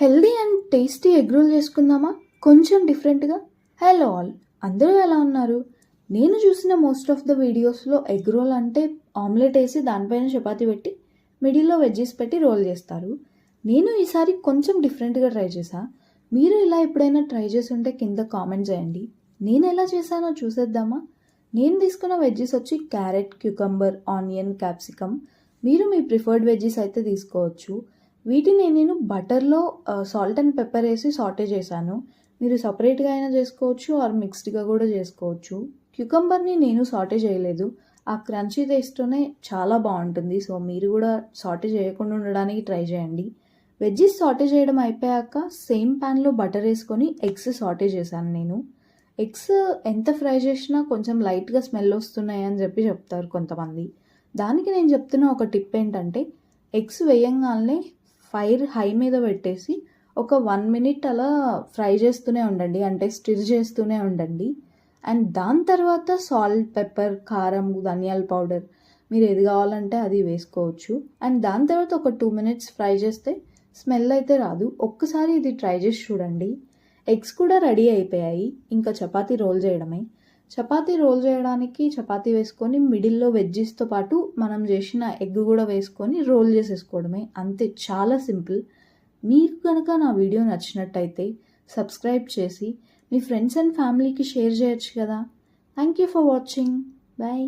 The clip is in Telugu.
Healthy and tasty egg role చేసుకుందామా కొంచెం డిఫరెంట్గా. హలో ఆల్, అందరూ ఎలా ఉన్నారు? నేను చూసిన మోస్ట్ ఆఫ్ ద వీడియోస్లో ఎగ్ రోల్ అంటే ఆమ్లెట్ వేసి దానిపైన చపాతీ పెట్టి మిడిల్లో వెజ్జెస్ పెట్టి రోల్ చేస్తారు. నేను ఈసారి కొంచెం డిఫరెంట్గా ట్రై చేశా. మీరు ఇలా ఎప్పుడైనా ట్రై చేసి ఉంటే కింద కామెంట్ చేయండి. నేను ఎలా చేశానో చూసేద్దామా? నేను తీసుకున్న వెజ్జెస్ వచ్చి క్యారెట్, క్యూకంబర్, ఆనియన్, క్యాప్సికమ్. మీరు మీ ప్రిఫర్డ్ వెజ్జెస్ అయితే తీసుకోవచ్చు. వీటిని నేను బటర్లో సాల్ట్ అండ్ పెప్పర్ వేసి సాటే చేశాను. మీరు సపరేట్గా అయినా చేసుకోవచ్చు ఆర్ మిక్స్డ్గా కూడా చేసుకోవచ్చు. క్యూకంబర్ని నేను సాటే చేయలేదు. ఆ క్రంచీ టేస్ట్తోనే చాలా బాగుంటుంది. సో మీరు కూడా సాటే చేయకుండా ఉండడానికి ట్రై చేయండి. వెజ్జెస్ సాటే చేయడం అయిపోయాక సేమ్ ప్యాన్లో బటర్ వేసుకొని ఎగ్స్ సాటే చేశాను నేను. ఎగ్స్ ఎంత ఫ్రై చేసినా కొంచెం లైట్గా స్మెల్ వస్తున్నాయి అని చెప్పి చెప్తారు కొంతమంది. దానికి నేను చెప్తున్న ఒక టిప్ ఏంటంటే, ఎగ్స్ వేయంగానే ఫైర్ హై మీద పెట్టేసి ఒక 1 minute అలా ఫ్రై చేస్తూనే ఉండండి, అంటే స్టిర్ చేస్తూనే ఉండండి. అండ్ దాని తర్వాత సాల్ట్, పెప్పర్, కారం, ధనియాల పౌడర్ మీరు ఏది కావాలంటే అది వేసుకోవచ్చు. అండ్ దాని తర్వాత ఒక 2 minutes ఫ్రై చేస్తే స్మెల్ అయితే రాదు. ఒక్కసారి ఇది ట్రై చేసి చూడండి. ఎగ్స్ కూడా రెడీ అయిపోయాయి, ఇంకా చపాతీ రోల్ చేయడమే. చపాతీ రోల్ చేయడానికి చపాతీ వేసుకొని మిడిల్లో వెజ్జెస్తో పాటు మనం చేసిన ఎగ్ కూడా వేసుకొని రోల్ చేసేసుకోవడమే. అంతే, చాలా సింపుల్. మీకు కనుక నా వీడియో నచ్చినట్టయితే సబ్స్క్రైబ్ చేసి మీ ఫ్రెండ్స్ అండ్ ఫ్యామిలీకి షేర్ చేయొచ్చు కదా. Thank you for watching. Bye.